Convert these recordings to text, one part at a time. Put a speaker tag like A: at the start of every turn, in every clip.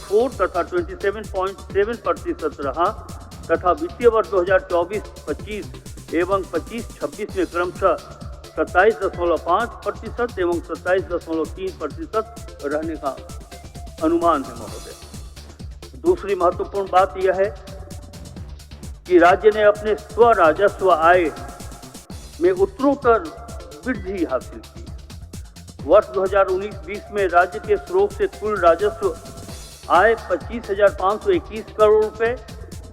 A: 27.4 तथा 27.7% रहा तथा वित्तीय वर्ष 2024-25 एवं 25-26 में क्रमशः 27.5% एवं 27.3% रहने का अनुमान है महोदय। दूसरी महत्वपूर्ण बात यह है कि राज्य ने अपने स्व राजस्व आय में उत्तरोत्तर वृद्धि हासिल की। वर्ष 2019-20 में राज्य के स्रोत से कुल राजस्व आय 25,521 करोड़ रुपए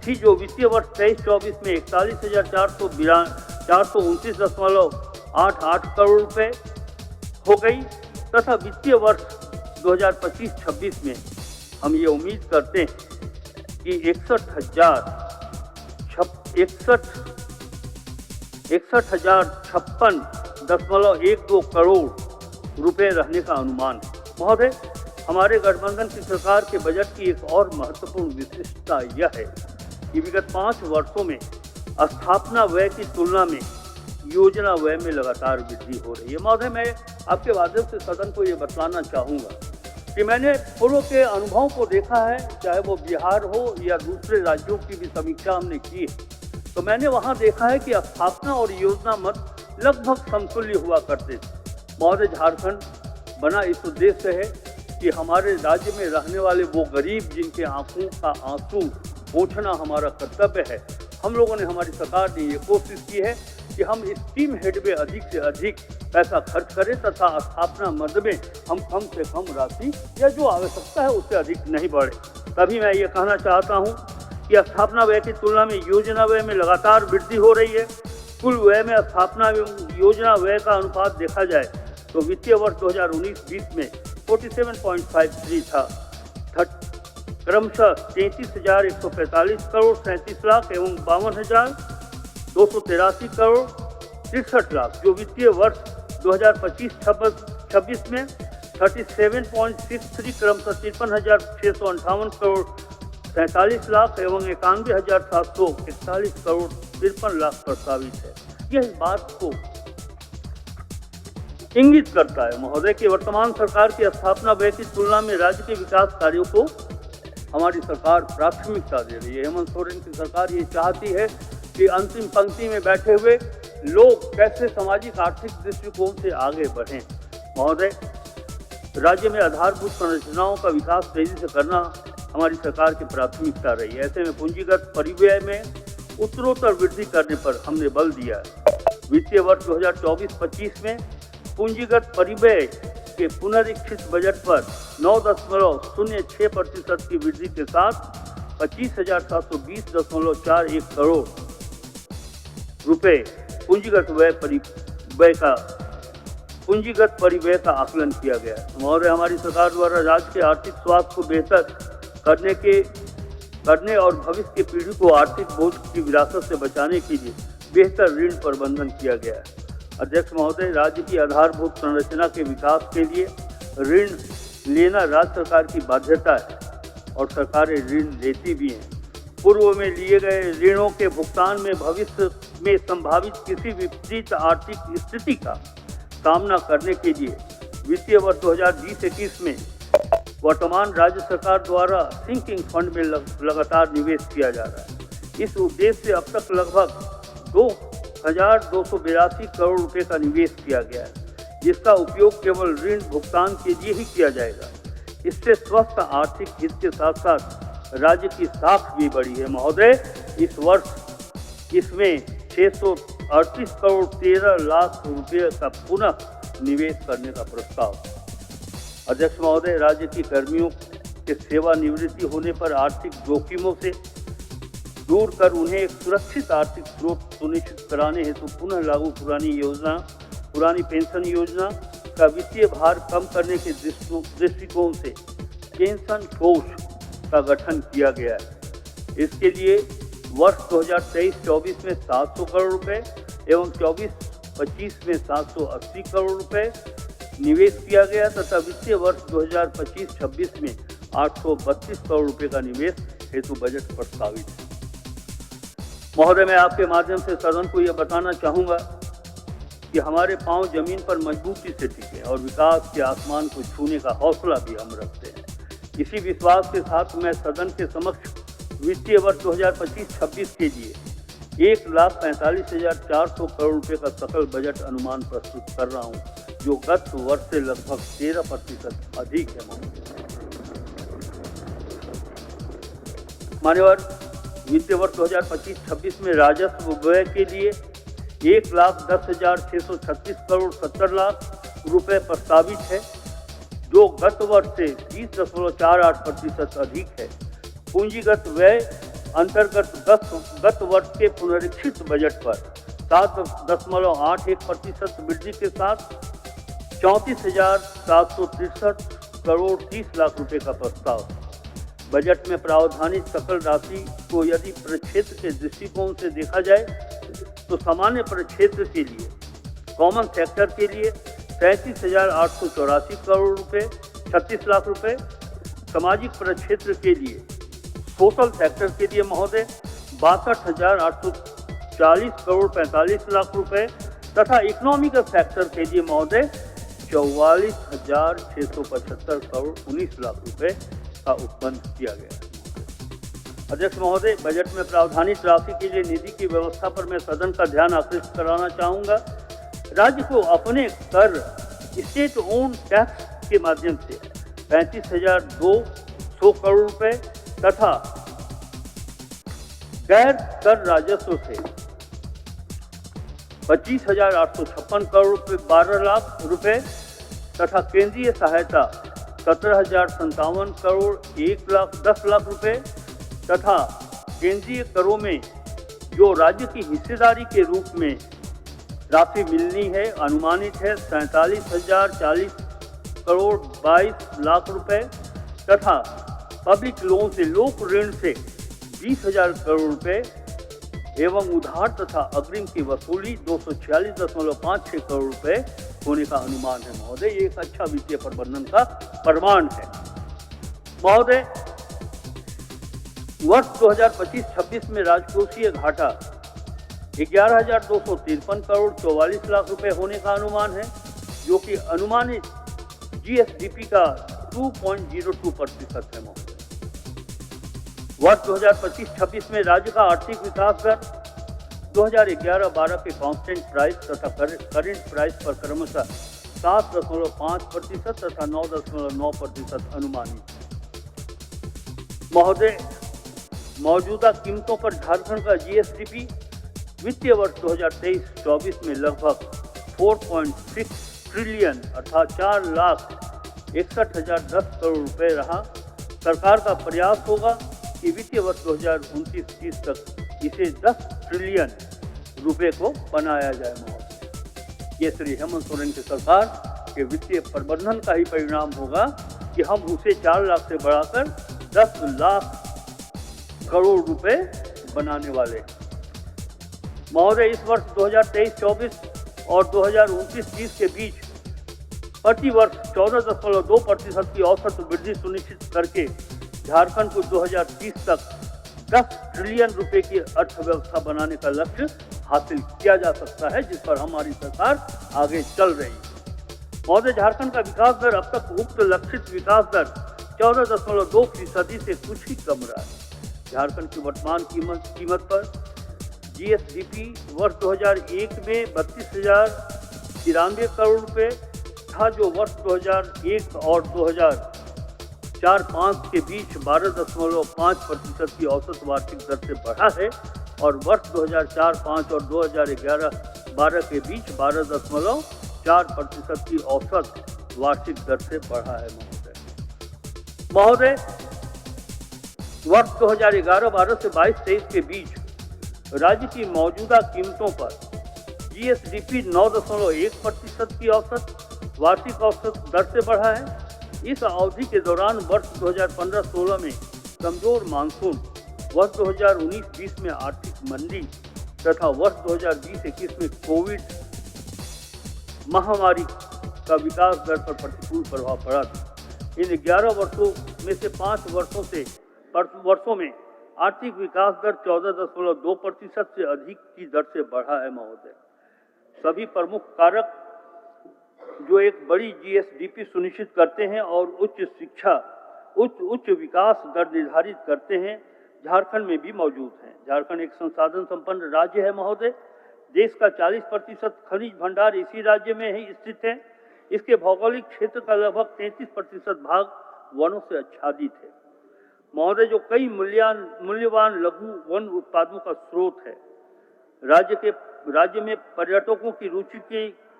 A: थी, जो वित्तीय वर्ष 23-24 में 41,429.88 करोड़ रुपए हो गई तथा वित्तीय वर्ष 2025-26 में हम ये उम्मीद करते हैं कि 61,056.12 करोड़ रुपए रहने का अनुमान है। महोदय, हमारे गठबंधन की सरकार के बजट की एक और महत्वपूर्ण विशिष्टता यह है कि विगत 5 वर्षों में स्थापना व्यय की तुलना में योजना व्यय में लगातार वृद्धि हो रही है। महोदय, मैं आपके माध्यम से सदन को ये बतलाना चाहूँगा कि मैंने पूर्व के अनुभवों को देखा है, चाहे वो बिहार हो या दूसरे राज्यों की भी समीक्षा हमने की है, तो मैंने वहाँ देखा है कि स्थापना और योजना मद लगभग समतुल्य हुआ करते थे। महोदय, झारखंड बना इस उद्देश्य है कि हमारे राज्य में रहने वाले वो गरीब जिनके आंखों का आंसू पोंछना हमारा कर्तव्य है, हम लोगों ने, हमारी सरकार ने ये कोशिश की है कि हम इस स्कीम हेड में अधिक से अधिक पैसा खर्च करें तथा स्थापना मद में हम कम से कम राशि या जो आवश्यकता है उससे अधिक नहीं बढ़े। तभी मैं ये कहना चाहता हूँ कि स्थापना व्यय की तुलना में योजना व्यय में लगातार वृद्धि हो रही है। कुल व्यय में स्थापना एवं योजना व्यय का अनुपात देखा जाए तो वित्तीय वर्ष 2019-20 में 47.53 था, क्रमशः 33,145 करोड़ 37 लाख एवं 52,283 करोड़ 63 लाख, जो वित्तीय वर्ष 2025-26 में 37.63 क्रमशः 53,658 करोड़ 47 लाख एवं 91,741 करोड़ 53 लाख प्रस्तावित है। यह इस बात को इंगित करता है महोदय कि वर्तमान सरकार की स्थापना व्यय की तुलना में राज्य के विकास कार्यों को हमारी सरकार प्राथमिकता दे रही है। हेमंत सोरेन की सरकार ये चाहती है कि अंतिम पंक्ति में बैठे हुए लोग कैसे सामाजिक आर्थिक दृष्टिकोण से आगे बढ़ें। महोदय, राज्य में आधारभूत संरचनाओं का विकास तेजी से करना हमारी सरकार की प्राथमिकता रही है। ऐसे में पूंजीगत परिव्यय में उत्तरोत्तर वृद्धि करने पर हमने बल दिया है। वित्तीय वर्ष 2024-25 में पूंजीगत परिव्यय के पुनरीक्षित बजट पर 9.06% की वृद्धि के साथ 25,720.41 करोड़ रुपए पूंजीगत परिव्यय का आकलन किया गया है। महोदय, हमारी सरकार द्वारा राज्य के आर्थिक स्वास्थ्य को बेहतर करने और भविष्य की पीढ़ी को आर्थिक बोझ की विरासत से बचाने के लिए बेहतर ऋण प्रबंधन किया गया है। अध्यक्ष महोदय, राज्य की आधारभूत संरचना के विकास के लिए ऋण लेना राज्य सरकार की बाध्यता है और सरकारें ऋण लेती भी हैं। पूर्व में लिए गए ऋणों के भुगतान में भविष्य में संभावित किसी विपरीत आर्थिक स्थिति का सामना करने के लिए वित्तीय वर्ष 2020-21 में वर्तमान राज्य सरकार द्वारा सिंकिंग फंड में लगातार निवेश किया जा रहा है। इस उद्देश्य से अब तक लगभग 2,282 करोड़ रुपए का निवेश किया गया है, जिसका उपयोग केवल ऋण भुगतान के लिए ही किया जाएगा। इससे स्वस्थ आर्थिक हित के साथ साथ राज्य की साख भी बढ़ी है। महोदय, इस वर्ष इसमें 638 करोड़ 13 लाख रुपये का पुनः निवेश करने का प्रस्ताव। अध्यक्ष महोदय, राज्य की कर्मियों के सेवानिवृत्ति होने पर आर्थिक जोखिमों से दूर कर उन्हें एक सुरक्षित आर्थिक स्रोत सुनिश्चित कराने हेतु पुनः लागू पुरानी पेंशन योजना का वित्तीय भार कम करने के दृष्टिकोण से पेंशन कोष का गठन किया गया है। इसके लिए वर्ष 2023-24 में 700 करोड़ रुपए एवं 24-25 में 780 करोड़ रुपए निवेश किया गया तथा वित्तीय वर्ष 2025-26 में 832 करोड़ रुपए का निवेश हेतु बजट प्रस्तावित है। महोदय, मैं आपके माध्यम से सदन को यह बताना चाहूँगा कि हमारे पांव जमीन पर मजबूती से टिके और विकास के आसमान को छूने का हौसला भी हम रखते हैं। इसी विश्वास के साथ मैं सदन के समक्ष वित्तीय वर्ष 2025-26 के लिए 1,45,400 करोड़ रुपए का सकल बजट अनुमान प्रस्तुत कर रहा हूं, जो गत वर्ष से लगभग 13% अधिक है। मान्यवर, वित्तीय वर्ष 2025-26 में राजस्व व्यय के लिए 1,10,636 करोड़ 70 लाख रुपए प्रस्तावित है, जो गत वर्ष से 20.48% अधिक है। पूंजीगत व्यय अंतर्गत गत वर्ष के पुनरीक्षित बजट पर 7.81% वृद्धि के साथ 34,763 करोड़ 30 लाख रुपए का प्रस्ताव। बजट में प्रावधानित सकल राशि को यदि प्रक्षेत्र के दृष्टिकोण से देखा जाए तो सामान्य प्रक्षेत्र के लिए, कॉमन सेक्टर के लिए 37,884 करोड़ रुपए 36 लाख रुपए, सामाजिक प्रक्षेत्र के लिए, सोशल सेक्टर के लिए महोदय 62,840 करोड़ 45 लाख रुपए तथा इकोनॉमिकल सेक्टर के लिए महोदय 44,675 करोड़ 19 लाख रुपए का उपबंध किया गया। अध्यक्ष महोदय, बजट में प्रावधानित राशि के लिए निधि की व्यवस्था पर मैं सदन का ध्यान आकृष्ट कराना चाहूंगा। राज्य को अपने कर स्टेट ओन टैक्स के माध्यम से 35,200 करोड़ रुपए तथा गैर कर राजस्व से 25,856 करोड़ 12 लाख रुपए तथा केंद्रीय सहायता 17,057 करोड़ 1,10 लाख रुपए तथा केंद्रीय करों में जो राज्य की हिस्सेदारी के रूप में राशि मिलनी है अनुमानित है 47,040 करोड़ 22 लाख रुपए तथा पब्लिक लोन से लोक ऋण से 20,000 करोड़ रुपए एवं उधार तथा अग्रिम की वसूली 246.56 करोड़ रुपए होने का अनुमान है। महोदय, ये एक अच्छा वित्तीय प्रबंधन का प्रमाण है। महोदय, वर्ष 2025-26 में राजकोषीय घाटा 11,253 करोड़ 44 लाख रुपए होने का अनुमान है, जो कि अनुमानित जीएसडीपी का 2.02% है। महोदय, वर्ष 2025-26 में राज्य का आर्थिक विकास दर 2011-12 के कांस्टेंट प्राइस तथा करेंट प्राइस पर क्रमशः 7.5% तथा 9.9% अनुमानित है। महोदय, मौजूदा कीमतों पर झारखंड का जीएसडीपी वित्तीय वर्ष 2023-24 में लगभग 4.6 ट्रिलियन अर्थात 4,61,010 करोड़ रुपए रहा। सरकार का प्रयास होगा कि वित्तीय वर्ष 2029-30 तक इसे 10 ट्रिलियन रुपए को बनाया जाए। महोदय, ये श्री हेमंत सोरेन की सरकार के वित्तीय प्रबंधन का ही परिणाम होगा कि हम उसे 4 लाख से बढ़ाकर 10 लाख करोड़ रुपए बनाने वाले। महोदय, इस वर्ष 2023-24 और 2029-30 के बीच प्रति वर्ष 14.2% की औसत वृद्धि सुनिश्चित करके झारखंड को 2030 तक 10 ट्रिलियन रुपए की अर्थव्यवस्था बनाने का लक्ष्य हासिल किया जा सकता है, जिस पर हमारी सरकार आगे चल रही है। महोदय, झारखंड का विकास दर अब तक उक्त लक्षित विकास दर 14.2% से कुछ ही कम रहा है। झारखंड की वर्तमान कीमत पर जीएसडीपी वर्ष 2001 में 32,093 करोड़ रुपए था, जो वर्ष 2001 और 2004-05 के बीच 12.5% की औसत वार्षिक दर से बढ़ा है और वर्ष 2004-05 और 2011-12 के बीच 12.4% की औसत वार्षिक दर से बढ़ा है। महोदय, वर्ष 2011-12 से 22-23 के बीच राज्य की मौजूदा कीमतों पर जीएसडीपी 9.1% की औसत वार्षिक औसत दर से बढ़ा है। इस अवधि के दौरान वर्ष 2015-16 में कमजोर मानसून, वर्ष 2019-20 में आर्थिक मंदी तथा वर्ष 2020-21 में कोविड महामारी का विकास दर पर प्रतिकूल प्रभाव पड़ा था। इन 11 वर्षों में से 5 वर्षों में आर्थिक विकास दर 14.2% से अधिक की दर से बढ़ा है। महोदय, सभी प्रमुख कारक जो एक बड़ी जीएसडीपी सुनिश्चित करते हैं और उच्च शिक्षा, उच्च विकास दर निर्धारित करते हैं, झारखंड में भी मौजूद हैं। झारखंड एक संसाधन संपन्न राज्य है महोदय। देश का 40% खनिज भंडार इसी राज्य में ही स्थित है। इसके भौगोलिक क्षेत्र का लगभग 33% भाग वनों से आच्छादित है महोदय, जो कई मूल्यवान लघु वन उत्पादों का स्रोत है। राज्य में पर्यटकों की रुचि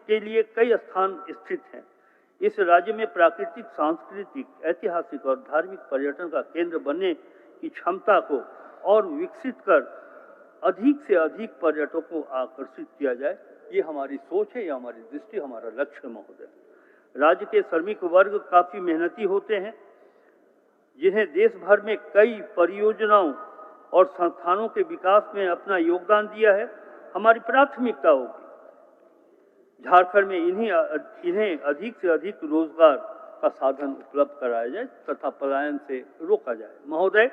A: के लिए कई स्थान स्थित हैं। इस राज्य में प्राकृतिक, सांस्कृतिक, ऐतिहासिक और धार्मिक पर्यटन का केंद्र बनने की क्षमता को और विकसित कर अधिक से अधिक पर्यटकों को आकर्षित किया जाए, ये हमारी सोच है, ये हमारी दृष्टि, हमारा लक्ष्य महोदय। राज्य के श्रमिक वर्ग काफी मेहनती होते हैं, जिन्हें देश भर में कई परियोजनाओं और संस्थानों के विकास में अपना योगदान दिया है। हमारी प्राथमिकता होगी झारखंड में इन्हें अधिक से अधिक रोजगार का साधन उपलब्ध कराया जाए तथा पलायन से रोका जाए महोदय।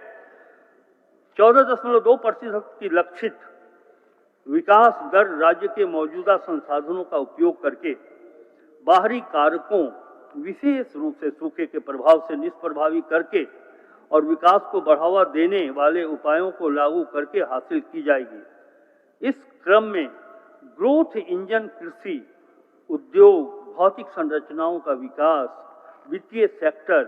A: 14.2% की लक्षित विकास दर राज्य के मौजूदा संसाधनों का उपयोग करके बाहरी कारकों, विशेष रूप से सूखे के प्रभाव से निष्प्रभावी करके और विकास को बढ़ावा देने वाले उपायों को लागू करके हासिल की जाएगी। इस क्रम में ग्रोथ इंजन कृषि, उद्योग, भौतिक संरचनाओं का विकास, वित्तीय सेक्टर,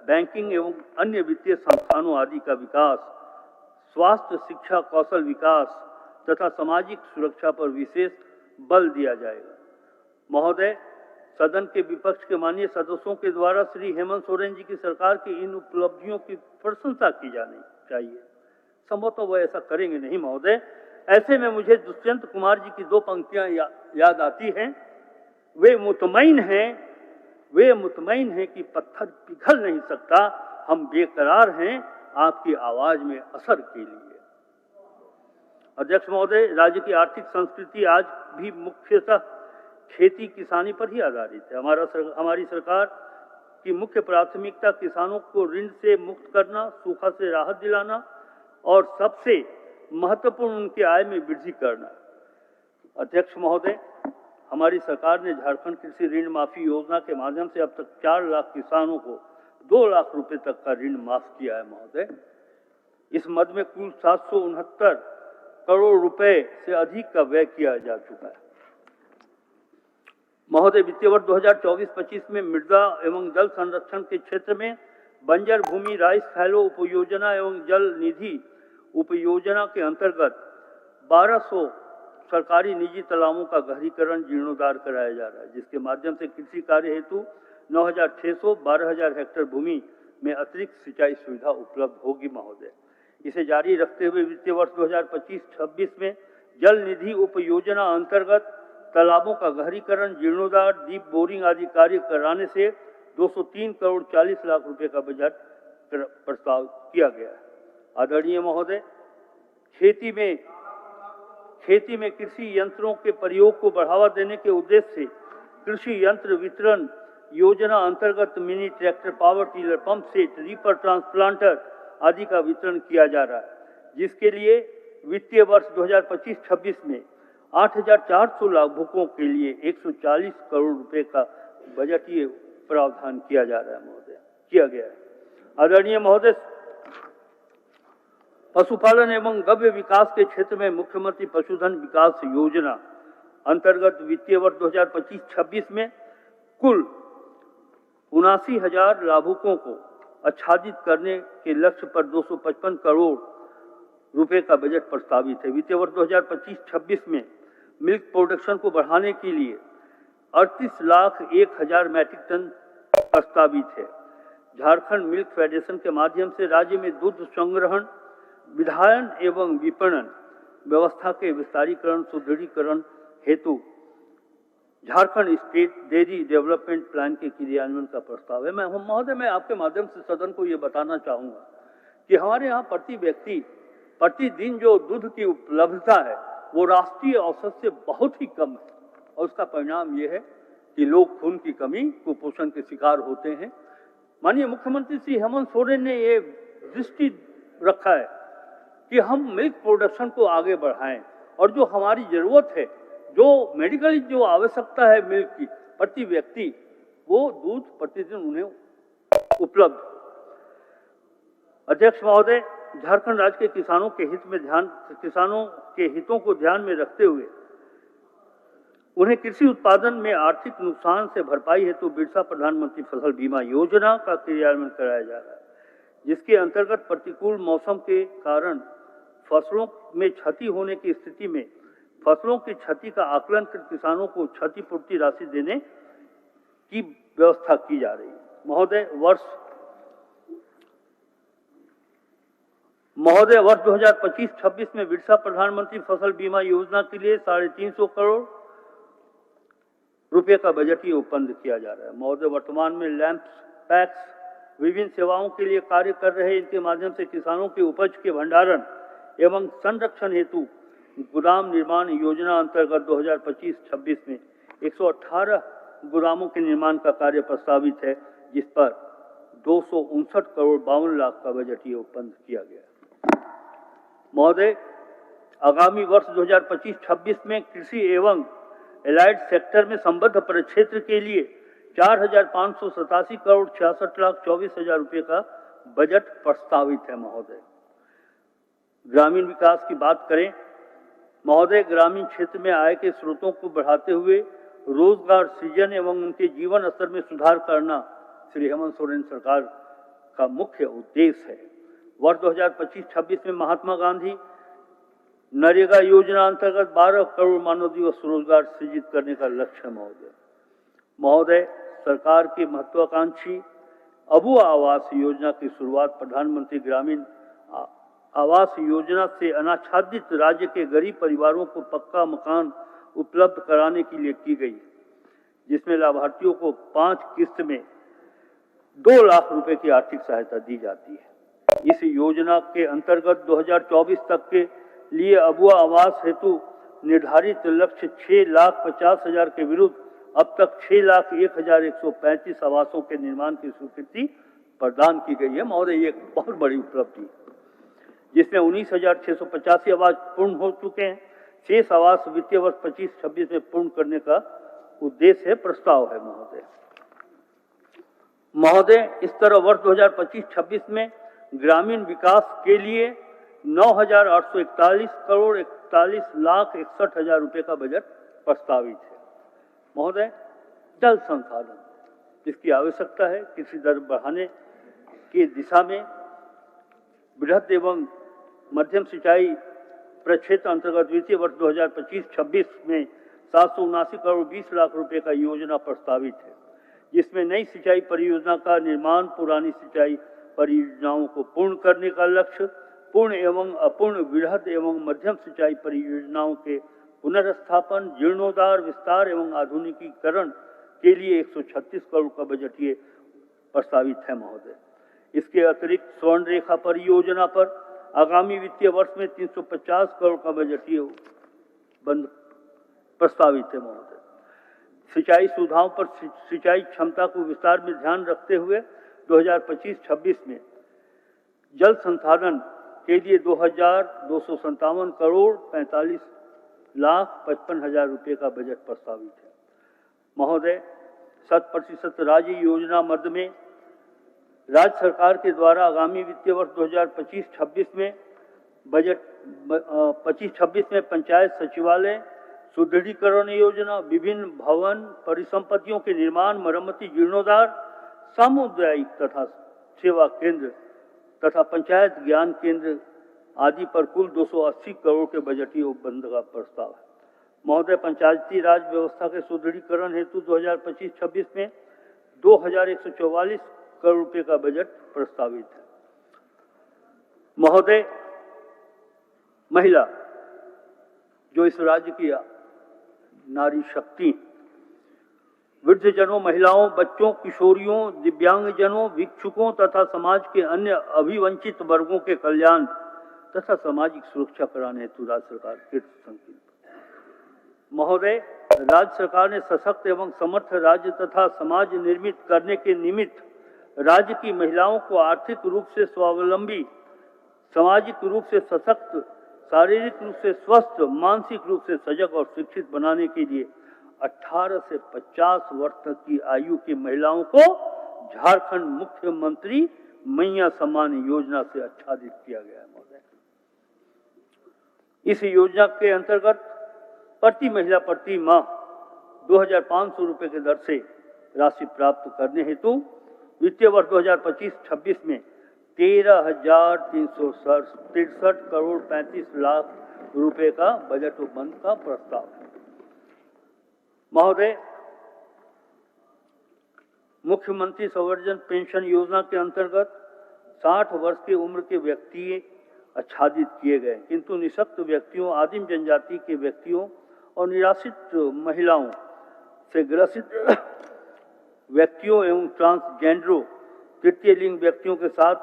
A: बैंकिंग एवं अन्य वित्तीय संस्थानों आदि का विकास, स्वास्थ्य, शिक्षा, कौशल विकास तथा सामाजिक सुरक्षा पर विशेष बल दिया जाएगा महोदय। सदन के विपक्ष के माननीय सदस्यों के द्वारा श्री हेमंत सोरेन जी की सरकार की इन उपलब्धियों की प्रशंसा की जानी चाहिए। संभवतः वह ऐसा करेंगे नहीं महोदय। ऐसे में मुझे दुष्यंत कुमार जी की 2 पंक्तियां याद आती हैं। वे मुतमईन हैं कि पत्थर पिघल नहीं सकता, हम बेकरार हैं आपकी आवाज में असर के लिए। अध्यक्ष महोदय, राज्य की आर्थिक संस्कृति आज भी मुख्यतः खेती किसानी पर ही आधारित है। हमारी सरकार की मुख्य प्राथमिकता किसानों को ऋण से मुक्त करना, सूखा से राहत दिलाना और सबसे महत्वपूर्ण उनकी आय में वृद्धि करना। अध्यक्ष महोदय, हमारी सरकार ने झारखंड कृषि ऋण माफी योजना के माध्यम से अब तक 4 लाख किसानों को 2 लाख रुपए तक का ऋण माफ किया है महोदय। इस मद में कुल 769 करोड़ रुपए से अधिक का व्यय किया जा चुका है महोदय। वित्तीय वर्ष 2024-25 में मृदा एवं जल संरक्षण के क्षेत्र में बंजर भूमि राइस फैलो उपयोजना एवं जल निधि उपयोजना के अंतर्गत 1200 सरकारी निजी तालाबों का गहरीकरण जीर्णोद्धार कराया जा रहा है, जिसके माध्यम से कृषि कार्य हेतु 9,600 12,000 हेक्टेयर भूमि में अतिरिक्त सिंचाई सुविधा उपलब्ध होगी महोदय। इसे जारी रखते हुए वित्तीय वर्ष 2025-26 में जल निधि उपयोजना अंतर्गत तालाबों का गहरीकरण, जीर्णोद्धार, डीप बोरिंग आदि कार्य कराने से 203 करोड़ 40 लाख रुपए का बजट प्रस्ताव किया गया है। आदरणीय महोदय, खेती में कृषि यंत्रों के प्रयोग को बढ़ावा देने के उद्देश्य से कृषि यंत्र वितरण योजना अंतर्गत mini tractor, power tiller, pump set, reaper, transplanter आदि का वितरण किया जा रहा है, जिसके लिए वित्तीय वर्ष 2025-26 में 8,400 लाभुकों के लिए 140 करोड़ रुपए का बजटीय प्रावधान किया जा रहा है महोदय, किया गया है। आदरणीय महोदय, पशुपालन एवं गव्य विकास के क्षेत्र में मुख्यमंत्री पशुधन विकास योजना अंतर्गत वित्तीय वर्ष 2025-26 में कुल 79,000 लाभुकों को आच्छादित करने के लक्ष्य पर 255 करोड़ रुपए का बजट प्रस्तावित है। वित्तीय वर्ष 2025-26 में मिल्क प्रोडक्शन को बढ़ाने के लिए 38,01,000 मैट्रिक टन प्रस्तावित है। झारखंड मिल्क फेडरेशन के माध्यम से राज्य में दूध संग्रहण, विधायन एवं विपणन व्यवस्था के विस्तारीकरण, सुदृढ़ीकरण हेतु Jharkhand state dairy development plan के क्रियान्वयन का प्रस्ताव है। महोदय, मैं आपके माध्यम से सदन को ये बताना चाहूँगा कि हमारे यहाँ प्रति व्यक्ति प्रतिदिन जो दूध की उपलब्धता है वो राष्ट्रीय औसत से बहुत ही कम है, और उसका परिणाम ये है कि लोग खून की कमी, कुपोषण के शिकार होते हैं। माननीय मुख्यमंत्री श्री हेमंत सोरेन ने ये दृष्टि रखा है कि हम मिल्क प्रोडक्शन को आगे बढ़ाएं, और जो हमारी जरूरत है, जो मेडिकली जो आवश्यकता है मिल्क की प्रति व्यक्ति, वो दूध प्रतिदिन उन्हें उपलब्ध। अध्यक्ष महोदय, झारखंड राज्य के किसानों के हितों को ध्यान में रखते हुए उन्हें कृषि उत्पादन में आर्थिक नुकसान से भरपाई हेतु बिरसा प्रधानमंत्री फसल बीमा योजना का क्रियान्वयन कराया जा रहा है, जिसके अंतर्गत प्रतिकूल मौसम के कारण फसलों में क्षति होने की स्थिति में फसलों की क्षति का आकलन कर किसानों को क्षतिपूर्ति राशि देने की व्यवस्था की जा रही है। महोदय, वर्ष 2025-26 में बिरसा प्रधानमंत्री फसल बीमा योजना के लिए 350 करोड़ रुपए का बजटीय उपबंध किया जा रहा है। महोदय, वर्तमान में लैंप्स, पैक्स विभिन्न सेवाओं के लिए कार्य कर रहे, इनके माध्यम से किसानों की उपज के भंडारण एवं संरक्षण हेतु गोदाम निर्माण योजना अंतर्गत 2025-26 में 118 गोदामों के निर्माण का कार्य प्रस्तावित है, जिस पर 259 करोड़ 52 लाख का बजटीय उपबंध किया गया। महोदय, आगामी वर्ष 2025-26 में कृषि एवं एलाइड सेक्टर में संबद्ध परिक्षेत्र के लिए 4,587 करोड़ 66,24,000 रुपये का बजट प्रस्तावित है। महोदय, ग्रामीण विकास की बात करें महोदय, ग्रामीण क्षेत्र में आय के स्रोतों को बढ़ाते हुए रोजगार सृजन एवं उनके जीवन स्तर में सुधार करना श्री हेमंत सोरेन सरकार का मुख्य उद्देश्य है। वर्ष 2025-26 में महात्मा गांधी नरेगा योजना अंतर्गत 12 करोड़ मानव दिवस रोजगार सृजित करने का लक्ष्य है। महोदय, सरकार की महत्वाकांक्षी अबू आवास योजना की शुरुआत प्रधानमंत्री ग्रामीण आवास योजना से अनाच्छादित राज्य के गरीब परिवारों को पक्का मकान उपलब्ध कराने के लिए की गई, जिसमें लाभार्थियों को 5 किस्त में 2 लाख रुपए की आर्थिक सहायता दी जाती है। इस योजना के अंतर्गत 2024 तक के लिए अबुआ आवास हेतु निर्धारित लक्ष्य 6,50,000 के विरुद्ध अब तक 6,01,135 आवासों के निर्माण की स्वीकृति प्रदान की गई है। महोदय, ये एक बहुत बड़ी उपलब्धि है, जिसमें 19,685 आवास पूर्ण हो चुके हैं। शेष आवास वित्तीय वर्ष 25-26 में पूर्ण करने का उद्देश्य है, प्रस्ताव है। महोदय, इस तरह वर्ष 2025-26 में ग्रामीण विकास के लिए 9,841 करोड़ 41,61,000 रुपये का बजट प्रस्तावित है। महोदय, जल संसाधन जिसकी आवश्यकता है, कृषि दर बढ़ाने की दिशा में बृहद एवं मध्यम सिंचाई प्रक्षेत्र अंतर्गत वित्तीय वर्ष 2025-26 में 779 करोड़ 20 लाख रुपए का योजना प्रस्तावित है, जिसमें नई सिंचाई परियोजना का निर्माण, पुरानी सिंचाई परियोजनाओं को पूर्ण करने का लक्ष्य, पूर्ण एवं अपूर्ण बृहद एवं मध्यम सिंचाई परियोजनाओं के पुनर्स्थापन, जीर्णोद्धार, विस्तार एवं आधुनिकीकरण के लिए 136 करोड़ का बजटीय प्रस्तावित है। महोदय, इसके अतिरिक्त स्वर्ण रेखा परियोजना पर आगामी वित्तीय वर्ष में 350 करोड़ का बजटीय बंद प्रस्तावित है। महोदय, सिंचाई सुविधाओं पर सिंचाई क्षमता को विस्तार में ध्यान रखते हुए 2025-26 में जल संसाधन के लिए 2,257 करोड़ 45,55,000 रुपये का बजट प्रस्तावित है। महोदय, 100% राज्य योजना मद में राज्य सरकार के द्वारा आगामी वित्तीय वर्ष 2025-26 में बजट 25-26 में पंचायत सचिवालय सुदृढ़ीकरण योजना, विभिन्न भवन परिसंपत्तियों के निर्माण, मरम्मति, जीर्णोद्धार, सामुदायिक तथा सेवा केंद्र तथा पंचायत ज्ञान केंद्र आदि पर कुल 280 करोड़ के बजटीय उपबंध का प्रस्ताव है। महोदय, पंचायती राज व्यवस्था के सुदृढ़ीकरण हेतु 2025-26 में 2,144 करोड़ रुपए का बजट प्रस्तावित है। महोदय, महिला जो इस राज्य की नारी शक्ति, वृद्धजनों, महिलाओं, बच्चों, किशोरियों, दिव्यांगजनों, भिक्षुकों तथा समाज के अन्य अभिवंचित वर्गों के कल्याण तथा सामाजिक सुरक्षा कराने हेतु राज्य सरकार कृत संकल्प। महोदय, राज्य सरकार ने सशक्त एवं समर्थ राज्य तथा समाज निर्मित करने के निमित्त राज्य की महिलाओं को आर्थिक रूप से स्वावलंबी, सामाजिक रूप से सशक्त, शारीरिक रूप से स्वस्थ, मानसिक रूप से सजग और शिक्षित बनाने के लिए 18 से 50 वर्ष तक की आयु की महिलाओं को झारखंड मुख्यमंत्री मैया सम्मान योजना से आच्छादित किया गया है महोदय। इस योजना के अंतर्गत प्रति महिला प्रति माह 2,500 रुपये की दर से राशि प्राप्त करने हेतु वित्तीय वर्ष 2025-26 में 13,363 करोड़ 35 लाख रुपए का बजट उपबंध का प्रस्ताव है। महोदय, मुख्यमंत्री संवर्धन पेंशन योजना के अंतर्गत 60 वर्ष की उम्र के व्यक्ति आच्छादित किए गए, किंतु निःशक्त व्यक्तियों, आदिम जनजाति के व्यक्तियों और निराश्रित महिलाओं से ग्रसित व्यक्तियों एवं ट्रांसजेंडरों, तृतीय लिंग व्यक्तियों के साथ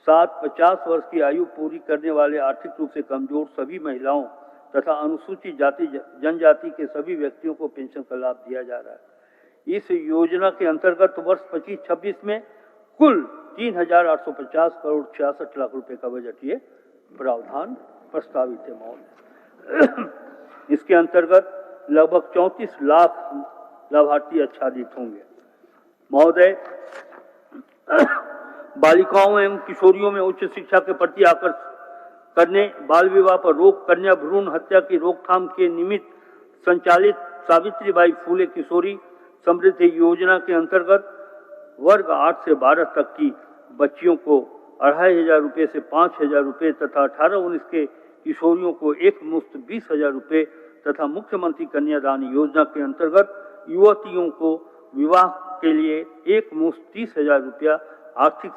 A: 50 वर्ष की आयु पूरी करने वाले आर्थिक रूप से कमजोर सभी महिलाओं तथा अनुसूचित जाति जनजाति के सभी व्यक्तियों को पेंशन का लाभ दिया जा रहा है। इस योजना के अंतर्गत वर्ष 25-26 में कुल 3,850 करोड़ 66 लाख रुपए का बजटीय प्रावधान प्रस्तावित है महोदय। इसके अंतर्गत लगभग 34 लाख लाभार्थी आच्छादित होंगे महोदय। बालिकाओं एवं किशोरियों में उच्च शिक्षा के प्रति आकर्षित करने, बाल विवाह पर रोक, कन्या भ्रूण हत्या की रोकथाम के निमित्त संचालित सावित्रीबाई फूले किशोरी समृद्धि योजना के अंतर्गत वर्ग 8 से 12 तक की बच्चियों को 2,500 रुपये से 5,000 रुपये तथा 18-19 के किशोरियों को एक मुश्त 20,000 रुपये तथा मुख्यमंत्री कन्यादान योजना के अंतर्गत युवतियों को विवाह के लिए एक मुश्त 30,000 रुपया आर्थिक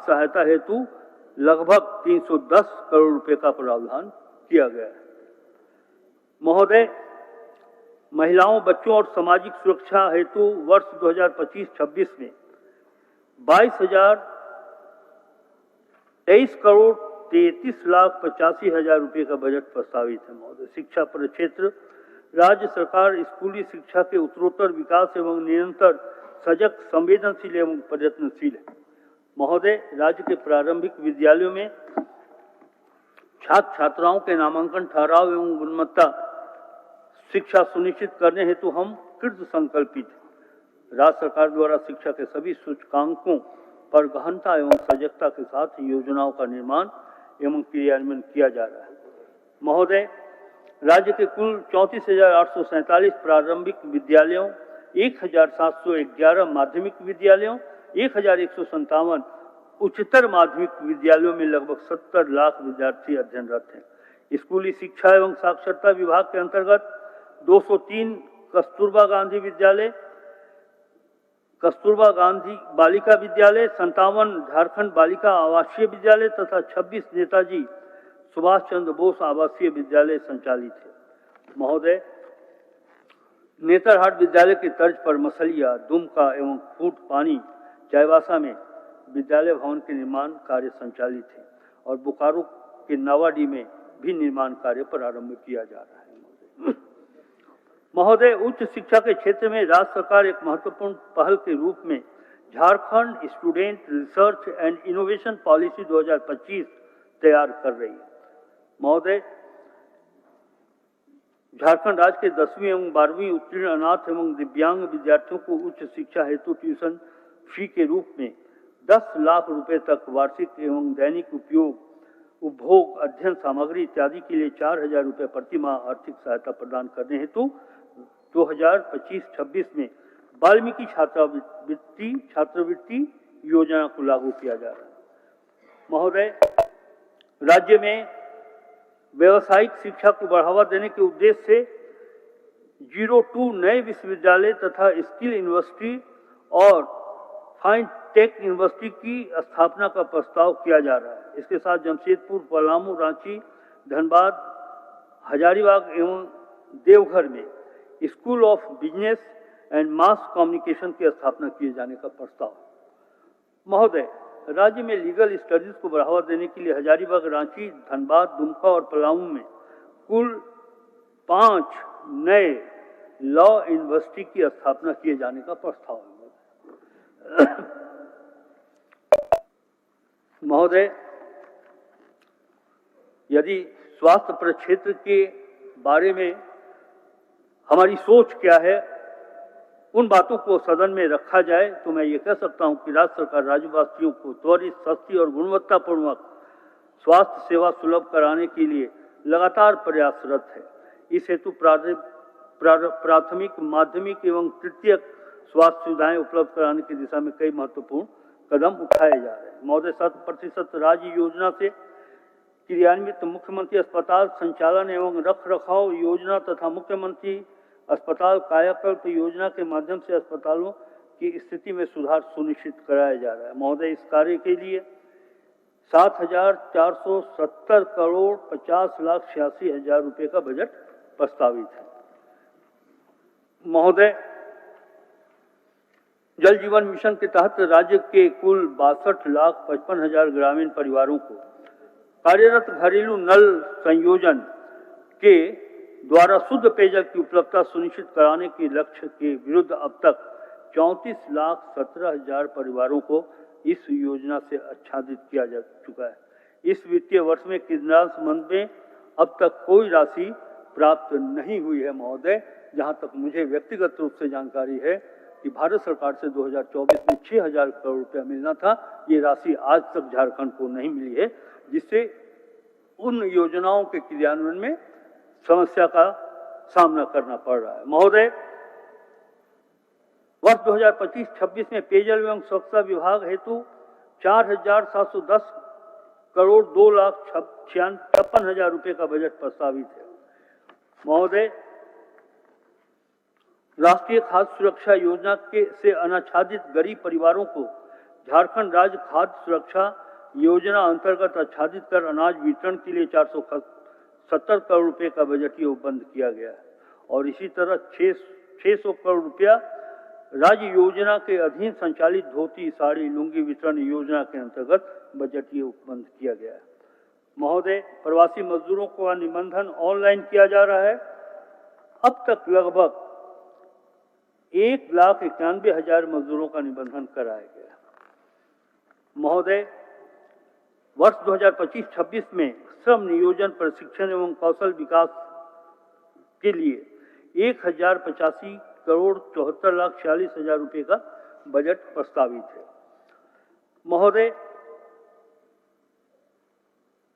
A: सहायता हेतु लगभग 310 करोड़ रुपए का प्रावधान किया गया है महोदय। महिलाओं, बच्चों और सामाजिक सुरक्षा हेतु वर्ष 2025-26 में 22,023 करोड़ 33 लाख 85 हजार रुपये का बजट प्रस्तावित है महोदय। शिक्षा परिक्षेत्र, राज्य सरकार स्कूली शिक्षा के उत्तरोत्तर विकास एवं निरंतर सजग, संवेदनशील एवं प्रयत्नशील है महोदय। राज्य के प्रारंभिक विद्यालयों में छात्र छात्राओं के नामांकन, ठहराव एवं गुणवत्ता शिक्षा सुनिश्चित करने हेतु हम कृत संकल्पित हैं। राज्य सरकार द्वारा शिक्षा के सभी सूचकांकों पर गहनता एवं सजगता के साथ योजनाओं का निर्माण एवं क्रियान्वयन किया जा रहा है महोदय। राज्य के कुल 34,847 प्रारंभिक विद्यालयों, 1,711 माध्यमिक विद्यालयों, 1,157 उच्चतर माध्यमिक विद्यालयों में लगभग 70 लाख विद्यार्थी अध्ययनरत हैं। स्कूली शिक्षा एवं साक्षरता विभाग के अंतर्गत 203 कस्तूरबा गांधी विद्यालय, कस्तूरबा गांधी बालिका विद्यालय, 57 झारखंड बालिका आवासीय विद्यालय तथा 26 नेताजी सुभाष चंद्र बोस आवासीय विद्यालय संचालित है महोदय। नेतरहाट विद्यालय की तर्ज पर मसलिया, दुमका एवं फूट पानी चाईबासा में विद्यालय भवन के निर्माण कार्य संचालित है और बोकारो के नावाडी में भी निर्माण कार्य प्रारंभ किया जा रहा है महोदय। उच्च शिक्षा के क्षेत्र में राज्य सरकार एक महत्वपूर्ण पहल के रूप में Jharkhand student research and innovation policy 2025 तैयार कर रही है महोदय। झारखंड राज्य के 10वीं एवं 12वीं उत्तीर्ण अनाथ एवं दिव्यांग विद्यार्थियों को उच्च शिक्षा हेतु ट्यूशन फी के रूप में 10 लाख रुपए तक वार्षिक एवं दैनिक उपभोग अध्ययन सामग्री इत्यादि के लिए 4,000 रुपये प्रति माह आर्थिक सहायता प्रदान करने हेतु 2025-26 में वाल्मीकि छात्रवृत्ति योजना को लागू किया जा रहा है महोदय। राज्य में व्यावसायिक शिक्षा को बढ़ावा देने के उद्देश्य से 02 नए विश्वविद्यालय तथा स्किल यूनिवर्सिटी और फाइन टेक यूनिवर्सिटी की स्थापना का प्रस्ताव किया जा रहा है। इसके साथ जमशेदपुर, पलामू, रांची, धनबाद, हजारीबाग एवं देवघर में school of business and mass communication की स्थापना किए जाने का प्रस्ताव महोदय। राज्य में लीगल स्टडीज को बढ़ावा देने के लिए हजारीबाग, रांची, धनबाद, दुमका और पलामू में कुल 5 नए लॉ यूनिवर्सिटी की स्थापना किए जाने का प्रस्ताव है महोदय। यदि स्वास्थ्य प्रक्षेत्र के बारे में हमारी सोच क्या है, उन बातों को सदन में रखा जाए तो मैं ये कह सकता हूं कि राज्य सरकार राज्यवासियों को त्वरित, सस्ती और गुणवत्तापूर्वक स्वास्थ्य सेवा सुलभ कराने के लिए लगातार प्रयासरत है। इस हेतु प्राथमिक, माध्यमिक एवं तृतीयक स्वास्थ्य सुविधाएं उपलब्ध कराने की दिशा में कई महत्वपूर्ण कदम उठाए जा रहे हैं। महोदय, 100% राज्य योजना से क्रियान्वित मुख्यमंत्री अस्पताल संचालन एवं रखरखाव योजना तथा मुख्यमंत्री अस्पताल कायाकल्प योजना के माध्यम से अस्पतालों की स्थिति में सुधार सुनिश्चित कराया जा रहा है। महोदय, इस कार्य के लिए 7,470 करोड़ 50,86,000 रुपए का बजट प्रस्तावित है। महोदय, जल जीवन मिशन के तहत राज्य के कुल 62,55,000 ग्रामीण परिवारों को कार्यरत घरेलू नल संयोजन के द्वारा शुद्ध पेयजल की उपलब्धता सुनिश्चित कराने के लक्ष्य के विरुद्ध अब तक 34,17,000 परिवारों को इस योजना से आच्छादित किया जा चुका है। इस वित्तीय वर्ष में किन्नौर संबंध में अब तक कोई राशि प्राप्त नहीं हुई है। महोदय, जहां तक मुझे व्यक्तिगत रूप से जानकारी है कि भारत सरकार से 2024 में 6,000 करोड़ रुपया मिलना था, ये राशि आज तक झारखंड को नहीं मिली है, जिससे उन योजनाओं के क्रियान्वयन में समस्या का सामना करना पड़ रहा है। महोदय, वर्ष 2025-26 में पेयजल एवं स्वच्छता विभाग हेतु 4,710 करोड़ 2,56,000 रुपए का बजट प्रस्तावित है। महोदय, राष्ट्रीय खाद्य सुरक्षा योजना से अनाच्छादित गरीब परिवारों को झारखंड राज्य खाद्य सुरक्षा योजना अंतर्गत आच्छादित कर अनाज वितरण के लिए 470 करोड़ रुपए का बजटीय उपबंध किया गया है और इसी तरह 600 करोड़ रुपया राज्य योजना के अधीन संचालित धोती, साड़ी, लुंगी वितरण योजना के अंतर्गत बजटीय उपबंध किया गया है। महोदय, प्रवासी मजदूरों का निबंधन ऑनलाइन किया जा रहा है। अब तक लगभग 1,91,000 मजदूरों का निबंधन कराया गया। महोदय, वर्ष 2025-26 में श्रम नियोजन, प्रशिक्षण एवं कौशल विकास के लिए 1,085 करोड़ 74,46,000 रुपए का बजट प्रस्तावित है। महोदय,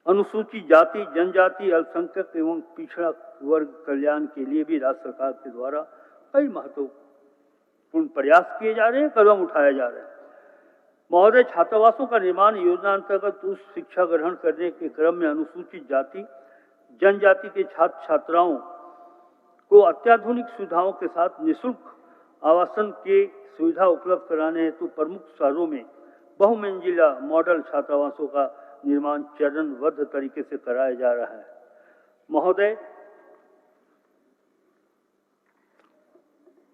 A: अनुसूचित जाति, जनजाति, अल्पसंख्यक एवं पिछड़ा वर्ग कल्याण के लिए भी राज्य सरकार के द्वारा कई महत्वपूर्ण प्रयास किए जा रहे हैं, कदम उठाए जा रहे हैं। महोदय, छात्रावासों का निर्माण योजना अंतर्गत उच्च शिक्षा ग्रहण करने के क्रम में अनुसूचित जाति, जनजाति के छात्र छात्राओं को अत्याधुनिक सुविधाओं के साथ निःशुल्क आवासन के सुविधा उपलब्ध कराने हेतु प्रमुख शहरों में बहुमंजिला मॉडल छात्रावासों का निर्माण चरणबद्ध तरीके से कराया जा रहा है। महोदय,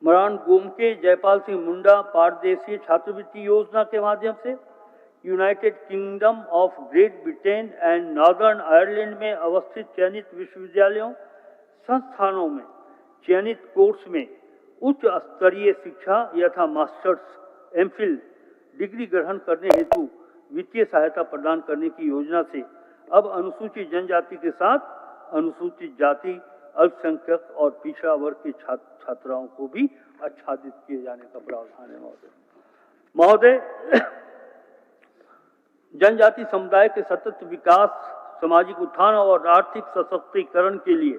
A: मरान गोमके जयपाल सिंह मुंडा पारदेशीय छात्रवृत्ति योजना के माध्यम से United kingdom of great Britain and northern Ireland में अवस्थित चयनित विश्वविद्यालयों संस्थानों में चयनित कोर्स में उच्च स्तरीय शिक्षा यथा मास्टर्स, एमफिल डिग्री ग्रहण करने हेतु वित्तीय सहायता प्रदान करने की योजना से अब अनुसूचित जनजाति के साथ अनुसूचित जाति, अल्पसंख्यक और पिछड़ा वर्ग के छात्राओं को भी आच्छादित किए जाने का प्रावधान है। महोदय, जनजाति समुदाय के सतत विकास, सामाजिक उत्थान और आर्थिक सशक्तिकरण के लिए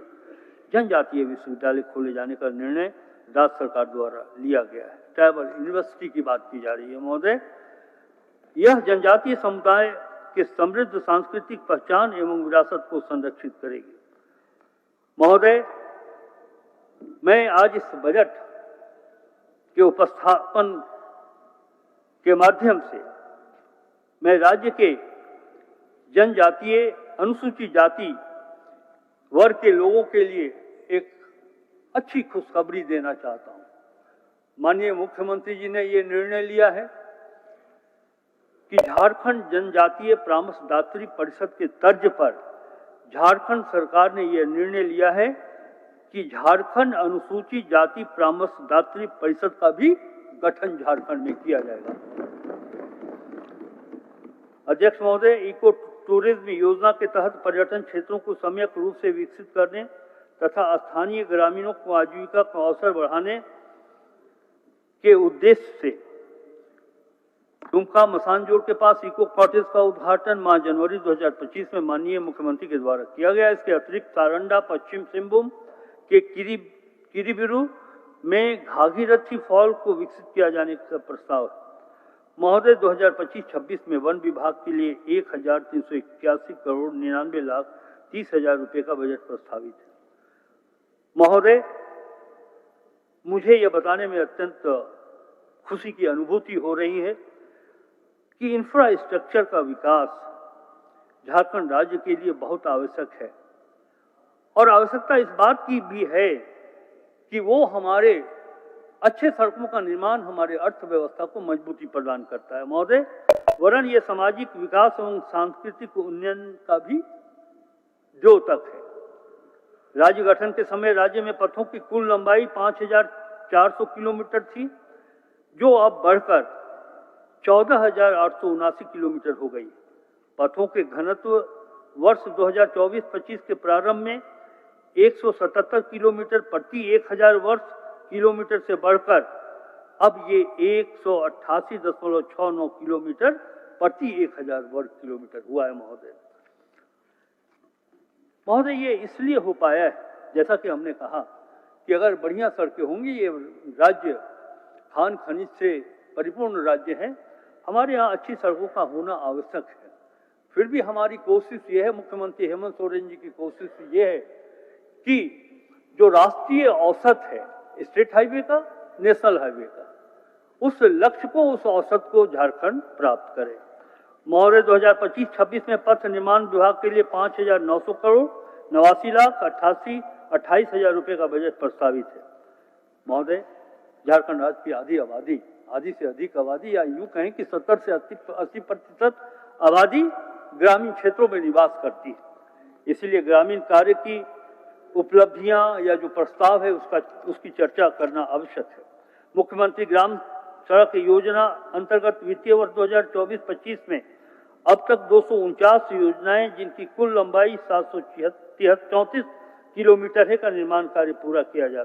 A: जनजातीय विश्वविद्यालय खोले जाने का निर्णय राज्य सरकार द्वारा लिया गया है। ट्राइबल यूनिवर्सिटी की बात की जा रही है। महोदय, यह जनजातीय समुदाय के समृद्ध सांस्कृतिक पहचान एवं विरासत को संरक्षित करेगी। महोदय, मैं आज इस बजट के उपस्थापन के माध्यम से मैं राज्य के जनजातीय अनुसूचित जाति वर्ग के लोगों के लिए एक अच्छी खुशखबरी देना चाहता हूं। माननीय मुख्यमंत्री जी ने ये निर्णय लिया है कि झारखंड जनजातीय परामर्शदात्री परिषद के तर्ज पर झारखंड सरकार ने यह निर्णय लिया है कि झारखंड अनुसूचित जाति परामर्शदात्री परिषद का भी गठन झारखंड में किया जाएगा। अध्यक्ष महोदय, इको टूरिज्म योजना के तहत पर्यटन क्षेत्रों को सम्यक रूप से विकसित करने तथा स्थानीय ग्रामीणों को आजीविका का अवसर बढ़ाने के उद्देश्य से दुमका मसानजोड़ के पास इको कॉटेज का उद्घाटन माह जनवरी 2025 में माननीय मुख्यमंत्री के द्वारा किया गया। इसके अतिरिक्त सारंडा, पश्चिम सिंहभूम के किरीबिरू में घाघीरथी फॉल को विकसित किया जाने का प्रस्ताव है। महोदय, 2025-26 में वन विभाग के लिए 1381 करोड़ 99 लाख 30 हजार रुपये का बजट प्रस्तावित है। महोदय, मुझे यह बताने में अत्यंत खुशी की अनुभूति हो रही है कि इंफ्रास्ट्रक्चर का विकास झारखंड राज्य के लिए बहुत आवश्यक है और आवश्यकता इस बात की भी है कि वो हमारे अच्छे सड़कों का निर्माण हमारे अर्थव्यवस्था को मजबूती प्रदान करता है। महोदय, वरन ये सामाजिक विकास एवं सांस्कृतिक उन्नयन का भी द्योतक है। राज्य गठन के समय राज्य में पथों की कुल लंबाई 5400 किलोमीटर थी, जो अब बढ़कर 14,879 किलोमीटर हो गई। पथों के घनत्व वर्ष 2024-25 के प्रारंभ में 177 किलोमीटर प्रति 1000 वर्ष किलोमीटर से बढ़कर अब ये 188.69 किलोमीटर प्रति 1000 वर्ग किलोमीटर हुआ है। महोदय, ये इसलिए हो पाया है, जैसा कि हमने कहा कि अगर बढ़िया सड़कें होंगी, ये राज्य खान खनिज से परिपूर्ण राज्य है, हमारे यहाँ अच्छी सड़कों का होना आवश्यक है। फिर भी हमारी कोशिश ये है, मुख्यमंत्री हेमंत सोरेन जी की कोशिश ये है कि जो राष्ट्रीय औसत है स्टेट हाईवे का, नेशनल हाईवे का, उस लक्ष्य को, उस औसत को झारखंड प्राप्त करे। महोदय, 2025-26 में पथ निर्माण विभाग के लिए 5,900 करोड़ 89 लाख 28 हजार रुपये का बजट प्रस्तावित है। महोदय, झारखंड राज्य की आधी से अधिक आबादी, या यूं कहें कि 70 से 80% आबादी ग्रामीण क्षेत्रों में निवास करती है। इसलिए ग्रामीण कार्य की उपलब्धियां या जो प्रस्ताव है उसकी चर्चा करना आवश्यक है। मुख्यमंत्री ग्राम सड़क योजना अंतर्गत वित्तीय वर्ष 2024-25 में अब तक 249 योजनाएं, जिनकी कुल लंबाई 734 किलोमीटर है, का निर्माण कार्य पूरा किया जा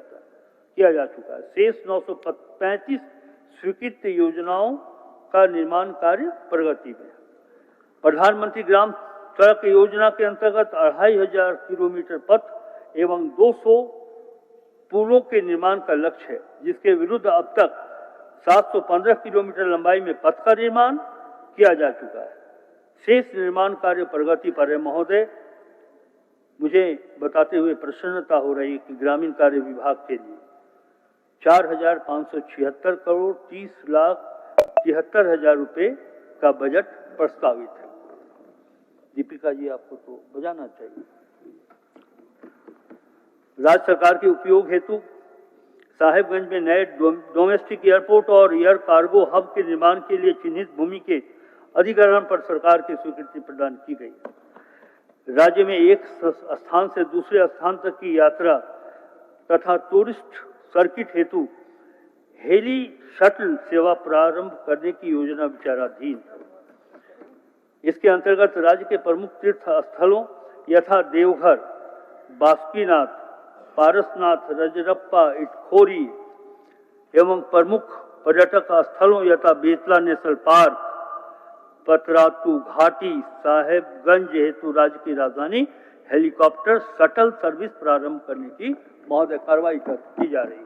A: चुका है। शेष 935 स्वीकृत योजनाओं का निर्माण कार्य प्रगति में है। प्रधानमंत्री ग्राम सड़क योजना के अंतर्गत 2500 किलोमीटर पथ एवं 200 पुलों के निर्माण का लक्ष्य है, जिसके विरुद्ध अब तक 715 किलोमीटर लंबाई में पथ का निर्माण किया जा चुका है। शेष निर्माण कार्य प्रगति पर है। महोदय, मुझे बताते हुए प्रसन्नता हो रही है कि ग्रामीण कार्य विभाग के लिए 4,576 करोड़ 30 लाख 73 हजार रुपये का बजट प्रस्तावित है। दीपिका जी, आपको तो बजाना चाहिए। राज्य सरकार के उपयोग हेतु साहेबगंज में नए डोमेस्टिक एयरपोर्ट और एयर कार्गो हब के निर्माण के लिए चिन्हित भूमि के अधिग्रहण पर सरकार की स्वीकृति प्रदान की गई है। राज्य में एक स्थान से दूसरे स्थान तक की यात्रा तथा टूरिस्ट सर्किट हेतु हेली शटल सेवा प्रारंभ करने की योजना विचाराधीन है। इसके अंतर्गत राज्य के प्रमुख तीर्थ स्थलों यथा देवघर, बासुकीनाथ, पारसनाथ, रजरप्पा, इटखोरी एवं प्रमुख पर्यटक स्थलों यथा बेतला नेशनल पार्क, पतरातू घाटी, साहेबगंज हेतु राज्य की राजधानी हेलीकॉप्टर शटल सर्विस प्रारंभ करने की महोदय कार्रवाई की जा रही है।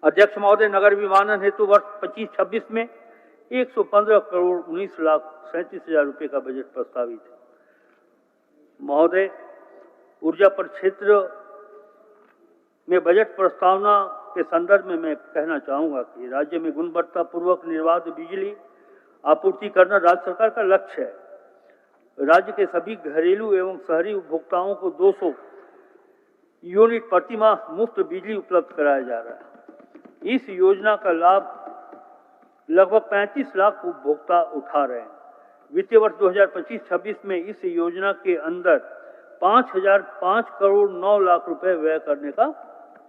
A: अध्यक्ष महोदय, नगर विमानन हेतु वर्ष 25-26 में 115 करोड़ 19 लाख 37 हजार रुपये का बजट प्रस्तावित है। महोदय, ऊर्जा परिक्षेत्र में बजट प्रस्तावना के संदर्भ में मैं कहना चाहूंगा कि राज्य में गुणवत्तापूर्वक निर्बाध बिजली आपूर्ति करना राज्य सरकार का लक्ष्य है। राज्य के सभी घरेलू एवं शहरी उपभोक्ताओं को 200 यूनिट प्रतिमाह मुफ्त बिजली उपलब्ध कराया जा रहा है। इस योजना का लाभ लगभग 35 लाख उपभोक्ता उठा रहे हैं। वित्तीय वर्ष 2025-26 में इस योजना के अंदर 5,005 करोड़ 9 लाख रुपए व्यय करने का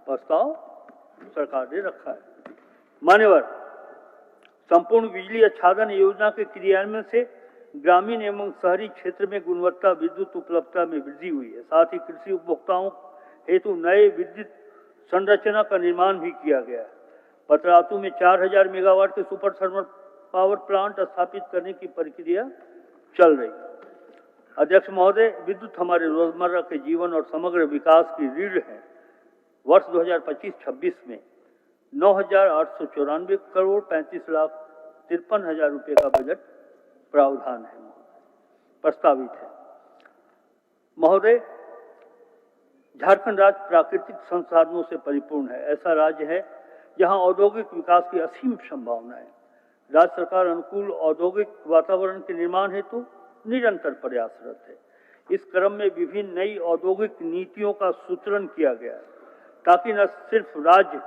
A: प्रस्ताव सरकार ने रखा है। मान्यवर, संपूर्ण बिजली आच्छादन योजना के क्रियान्वयन से ग्रामीण एवं शहरी क्षेत्र में गुणवत्ता विद्युत उपलब्धता में वृद्धि हुई है। साथ ही कृषि उपभोक्ताओं हेतु नए विद्युत संरचना का निर्माण भी किया गया है। पतरातू में 4000 मेगावाट के सुपर थर्मल पावर प्लांट स्थापित करने की प्रक्रिया चल रही। अध्यक्ष महोदय, विद्युत हमारे रोजमर्रा के जीवन और समग्र विकास की रीढ़ है। वर्ष 2025-26 में 9,894 करोड़ 35,53,000 रुपये का बजट प्रावधान है, प्रस्तावित है। महोदय, झारखंड राज्य प्राकृतिक संसाधनों से परिपूर्ण है। ऐसा राज्य है जहां औद्योगिक विकास की असीम संभावना है। राज्य सरकार अनुकूल औद्योगिक वातावरण के निर्माण हेतु निरंतर प्रयासरत है। इस क्रम में विभिन्न नई औद्योगिक नीतियों का सूत्रण किया गया है ताकि न सिर्फ राज्य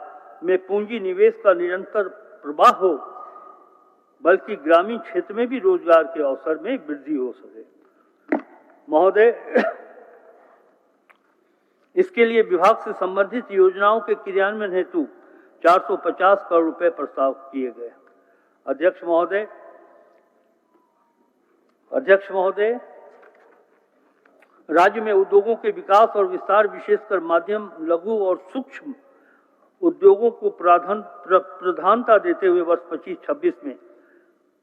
A: में पूंजी निवेश का निरंतर प्रवाह हो, बल्कि ग्रामीण क्षेत्र में भी रोजगार के अवसर में वृद्धि हो सके। महोदय, इसके लिए विभाग से संबंधित योजनाओं के क्रियान्वयन हेतु 450 करोड़ रुपए प्रस्ताव किए गए। अध्यक्ष महोदय, राज्य में उद्योगों के विकास और विस्तार, विशेषकर माध्यम, लघु और सूक्ष्म उद्योगों को प्रधानता देते हुए वर्ष 25-26 में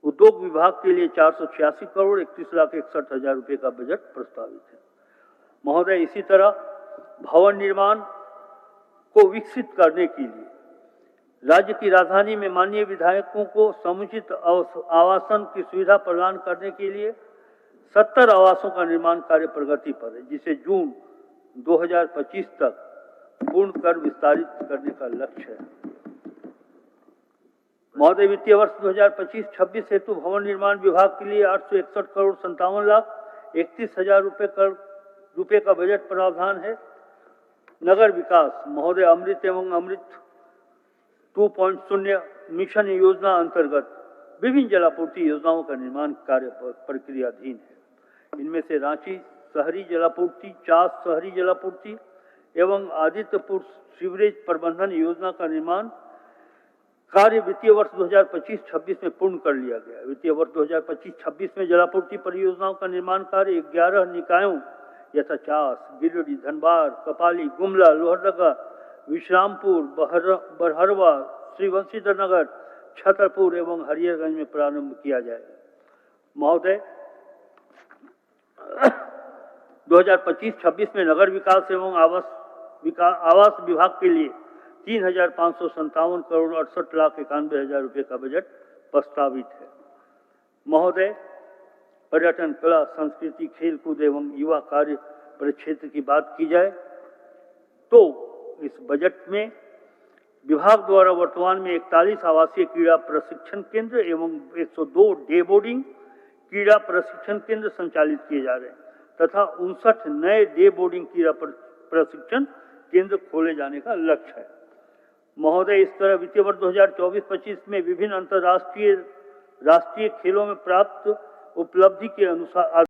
A: उद्योग विभाग के लिए 486 करोड़ 31,61,000 रुपये का बजट प्रस्तावित है। महोदय, इसी तरह भवन निर्माण को विकसित करने के लिए राज्य की राजधानी में माननीय विधायकों को समुचित आवासन की सुविधा प्रदान करने के लिए 70 आवासों का निर्माण कार्य प्रगति पर है, जिसे जून 2025 तक पूर्ण कर विस्तारित करने का लक्ष्य है। महोदय, वित्तीय वर्ष 2025-26 हेतु भवन निर्माण विभाग के लिए 861 करोड़ 57,31,000 रुपये का बजट प्रावधान है। नगर विकास, महोदय, अमृत एवं अमृत 2.0 मिशन योजना अंतर्गत विभिन्न जलापूर्ति योजनाओं का निर्माण कार्य प्रक्रियाधीन है। इनमें से रांची शहरी जलापूर्ति, चास शहरी जलापूर्ति एवं आदित्यपुर सीवरेज प्रबंधन योजना का निर्माण कार्य वित्तीय वर्ष 2025-26 में पूर्ण कर लिया गया। वित्तीय वर्ष 2025-26 में जलापूर्ति परियोजनाओं का निर्माण कार्य 11 निकायों यथा चास, गिरिडीह, धनबाद, कपाली, गुमला, लोहरदगा, विश्रामपुर, बरहरवा, श्री वंशीधर नगर, छतरपुर एवं हरिहरगंज में प्रारंभ किया जाएगा। महोदय, 2025-26 में नगर विकास एवं आवास विभाग के लिए 3,557 करोड़ 68,91,000 रुपये का बजट प्रस्तावित है। महोदय, पर्यटन, कला, संस्कृति, खेलकूद एवं युवा कार्य परिक्षेत्र की बात की जाए तो इस बजट में विभाग द्वारा वर्तमान में 41 आवासीय क्रीड़ा प्रशिक्षण केंद्र एवं 102 डे बोर्डिंग क्रीड़ा प्रशिक्षण केंद्र संचालित किए जा रहे हैं तथा 59 नए डे बोर्डिंग क्रीड़ा प्रशिक्षण केंद्र खोले जाने का लक्ष्य है। महोदय, इस तरह वित्तीय वर्ष 2024-25 में विभिन्न अंतर्राष्ट्रीय राष्ट्रीय खेलों में प्राप्त उपलब्धि के अनुसार